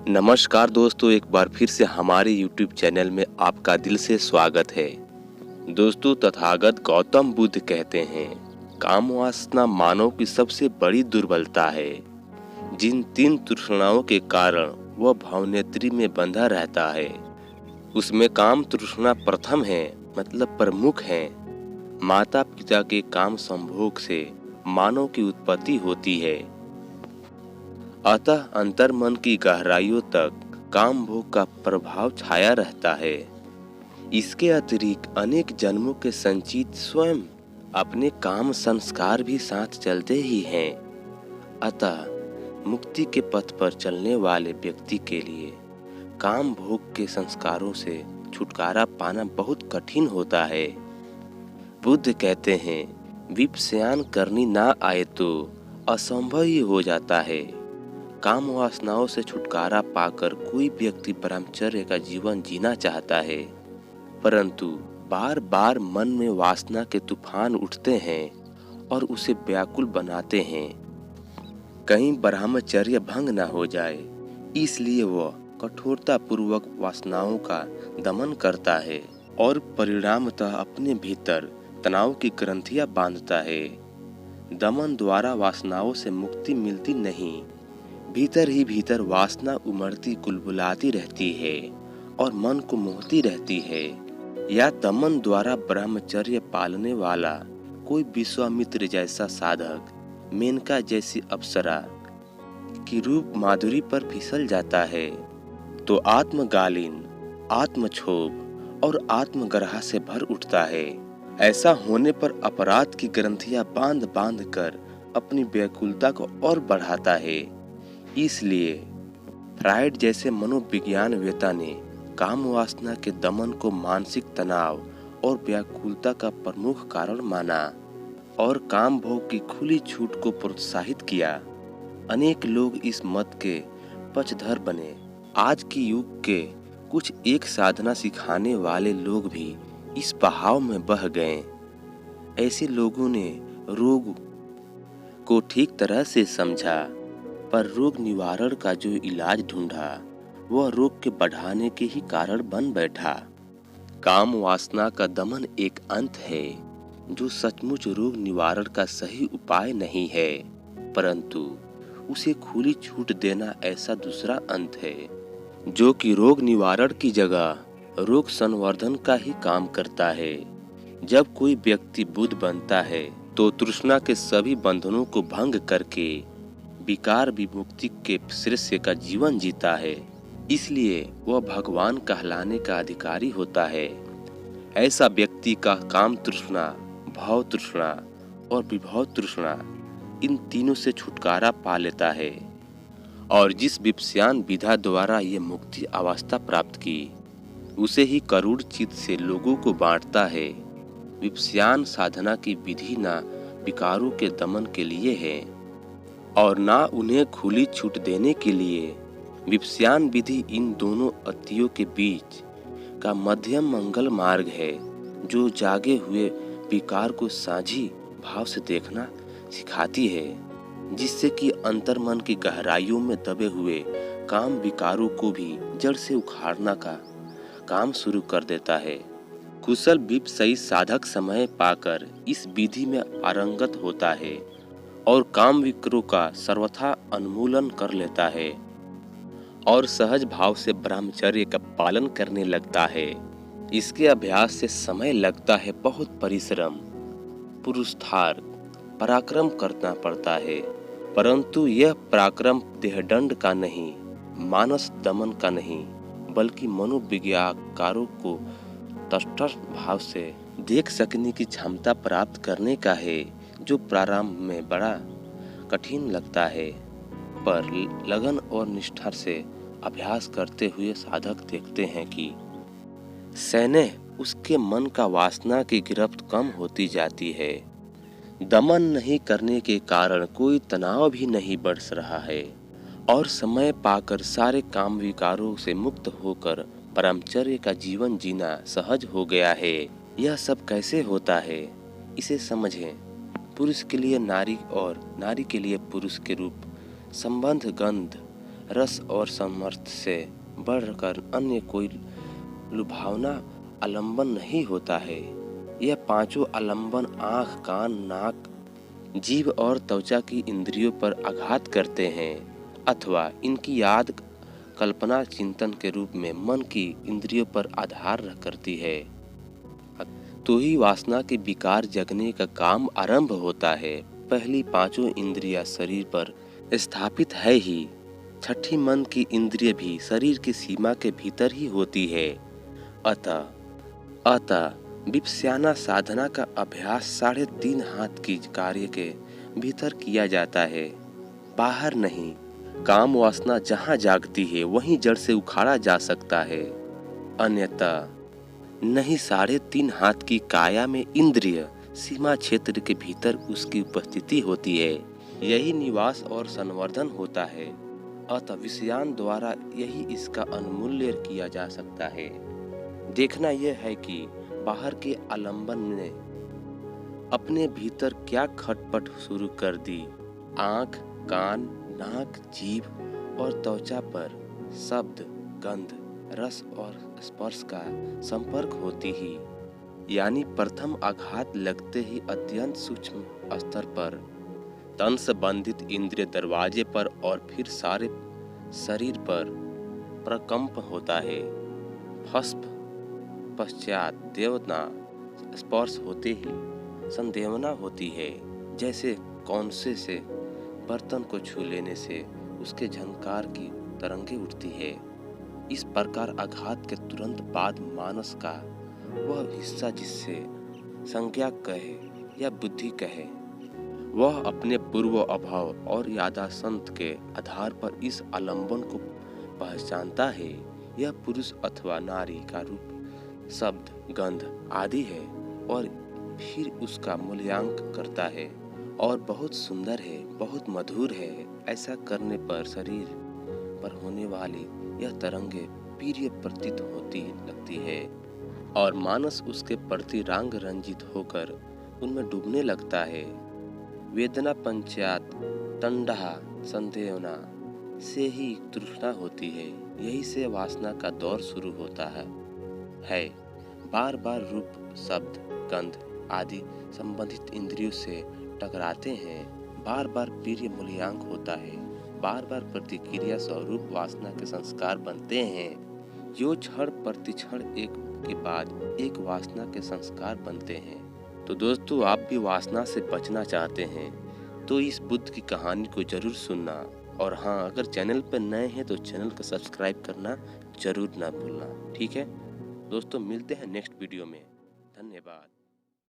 नमस्कार दोस्तों, एक बार फिर से हमारे YouTube चैनल में आपका दिल से स्वागत है। दोस्तों, तथागत गौतम बुद्ध कहते हैं, काम वासना मानव की सबसे बड़ी दुर्बलता है। जिन 3 तृष्णाओं के कारण वह भवनेत्री में बंधा रहता है, उसमें काम तृष्णा प्रथम है, मतलब प्रमुख है। माता पिता के काम संभोग से मानव की उत्पत्ति होती है। अतः अंतर्मन की गहराइयों तक काम भोग का प्रभाव छाया रहता है। इसके अतिरिक्त अनेक जन्मों के संचित स्वयं अपने काम संस्कार भी साथ चलते ही हैं। अतः मुक्ति के पथ पर चलने वाले व्यक्ति के लिए काम भोग के संस्कारों से छुटकारा पाना बहुत कठिन होता है। बुद्ध कहते हैं, विपश्यन करनी ना आए तो असंभव ही हो जाता है। काम वासनाओं से छुटकारा पाकर कोई व्यक्ति ब्रह्मचर्य का जीवन जीना चाहता है, परंतु बार बार मन में वासना के तूफान उठते हैं और उसे व्याकुल बनाते हैं। कहीं ब्रह्मचर्य भंग न हो जाए, इसलिए वह कठोरता पूर्वक वासनाओं का दमन करता है और परिणामतः अपने भीतर तनाव की ग्रंथियां बांधता है। दमन द्वारा वासनाओं से मुक्ति मिलती नहीं, भीतर ही भीतर वासना उमड़ती कुलबुलाती रहती है और मन को मोहती रहती है। या दमन द्वारा ब्रह्मचर्य पालने वाला कोई विश्वामित्र जैसा साधक, मेनका जैसी अप्सरा की रूप माधुरी पर फिसल जाता है तो आत्मगालीन, आत्मक्षोभ और आत्मग्रह से भर उठता है। ऐसा होने पर अपराध की ग्रंथियां बांध बांध कर अपनी व्याकुलता को और बढ़ाता है। इसलिए फ्राइड जैसे मनोविज्ञानवेत्ता ने काम वासना के दमन को मानसिक तनाव और व्याकुलता का प्रमुख कारण माना और काम भोग की खुली छूट को प्रोत्साहित किया। अनेक लोग इस मत के पक्षधर बने। आज की युग के कुछ एक साधना सिखाने वाले लोग भी इस बहाव में बह गए। ऐसे लोगों ने रोग को ठीक तरह से समझा, पर रोग निवारण का जो इलाज ढूंढा वह रोग के बढ़ाने के ही कारण बन बैठा। काम वासना का दमन एक अंत है जो सचमुच रोग निवारण का सही उपाय नहीं है, परंतु उसे खुली छूट देना ऐसा दूसरा अंत है जो कि रोग निवारण की जगह रोग संवर्धन का ही काम करता है। जब कोई व्यक्ति बुद्ध बनता है तो तृष्णा के सभी बंधनों को भंग करके विकार विमुक्ति के श्रेष्ठ का जीवन जीता है, इसलिए वह भगवान कहलाने का अधिकारी होता है। ऐसा व्यक्ति का काम तृष्णा, भाव तृष्णा और विभव तृष्णा, इन तीनों से छुटकारा पा लेता है और जिस विपश्यन विधा द्वारा ये मुक्ति अवस्था प्राप्त की, उसे ही करुण चित्त से लोगों को बांटता है। विपश्यन साधना की विधि ना विकारों के दमन के लिए है और ना उन्हें खुली छूट देने के लिए। विपश्यन विधि इन दोनों अतियों के बीच का मध्यम मंगल मार्ग है जो जागे हुए विकार को साझी भाव से देखना सिखाती है, जिससे कि अंतर्मन की गहराइयों में दबे हुए काम विकारों को भी जड़ से उखाड़ना का काम शुरू कर देता है। कुशल विपश्यी साधक समय पाकर इस विधि में पारंगत होता है और काम विकारों का सर्वथा उन्मूलन कर लेता है और सहज भाव से ब्रह्मचर्य का पालन करने लगता है। इसके अभ्यास से समय लगता है बहुत परिश्रम, पुरुषार्थ, पराक्रम करना पड़ता है, परंतु यह पराक्रम देहदंड का नहीं, मानस दमन का नहीं, बल्कि मनोविज्ञानकारों को तटस्थ भाव से देख सकने की क्षमता प्राप्त करने का है, जो प्रारंभ में बड़ा कठिन लगता है, पर लगन और निष्ठा से अभ्यास करते हुए साधक देखते हैं कि सैन्य उसके मन का वासना की गिरफ्त कम होती जाती है। दमन नहीं करने के कारण कोई तनाव भी नहीं बढ़ रहा है और समय पाकर सारे काम विकारों से मुक्त होकर ब्रह्मचर्य का जीवन जीना सहज हो गया है। यह सब कैसे होता है, इसे समझें। पुरुष के लिए नारी और नारी के लिए पुरुष के रूप संबंध गंध रस और सामर्थ्य से बढ़कर अन्य कोई लुभावना आलंबन नहीं होता है। यह पांचों आलंबन आँख, कान, नाक, जीभ और त्वचा की इंद्रियों पर आघात करते हैं अथवा इनकी याद कल्पना चिंतन के रूप में मन की इंद्रियों पर आधार करती है। तो ही वासना के विकार जगने का काम आरंभ होता है। पहली पांचों इंद्रियां शरीर पर स्थापित है ही, छठी मन की इंद्रिय भी शरीर की सीमा के भीतर ही होती है। अतः विपश्यना साधना का अभ्यास 3.5 हाथ की कार्य के भीतर किया जाता है, बाहर नहीं। काम वासना जहाँ जागती है वहीं जड़ से उखाड़ा जा सकता है, अन्यथा नहीं। 3.5 हाथ की काया में इंद्रिय सीमा क्षेत्र के भीतर उसकी उपस्थिति होती है, यही निवास और संवर्धन होता है। अतः विषयान द्वारा यही इसका अनुमूल्य किया जा सकता है। देखना यह है कि बाहर के आलंबन ने अपने भीतर क्या खटपट शुरू कर दी। आँख, कान, नाक, जीभ और त्वचा पर शब्द, गंध, रस और स्पर्श का संपर्क होती ही, यानी प्रथम आघात लगते ही अत्यंत सूक्ष्म स्तर पर तन संबंधित इंद्रिय दरवाजे पर और फिर सारे शरीर पर प्रकंप होता है। फस्प पश्चात देवना स्पर्श होते ही संदेवना होती है, जैसे कौनसे से बर्तन को छू लेने से उसके झंकार की तरंगे उठती है। इस प्रकार आघात के तुरंत बाद मानस का वह हिस्सा जिससे संज्ञा कहे या बुद्धि कहे, वह अपने पूर्व अभाव और यादासंत के आधार पर इस आलंबन को पहचानता है। यह पुरुष अथवा नारी का रूप, शब्द, गंध आदि है और फिर उसका मूल्यांकन करता है और बहुत सुंदर है, बहुत मधुर है। ऐसा करने पर शरीर पर होने वाली यह तरंगे प्रिय प्रतीत होती लगती है और मानस उसके प्रति रंग रंजित होकर उनमें डूबने लगता है। वेदना पंचायत तंडहा संदेवना से ही तृष्णा होती है, यही से वासना का दौर शुरू होता है। बार बार रूप, शब्द, गंध आदि संबंधित इंद्रियों से टकराते हैं, बार बार प्रिय मूल्यांक होता है, बार बार प्रतिक्रिया स्वरूप वासना के संस्कार बनते हैं, जो क्षण प्रतिक्षण एक के बाद एक वासना के संस्कार बनते हैं। तो दोस्तों, आप भी वासना से बचना चाहते हैं तो इस बुद्ध की कहानी को जरूर सुनना। और हाँ, अगर चैनल पर नए हैं तो चैनल को सब्सक्राइब करना जरूर ना भूलना। ठीक है दोस्तों, मिलते हैं नेक्स्ट वीडियो में। धन्यवाद।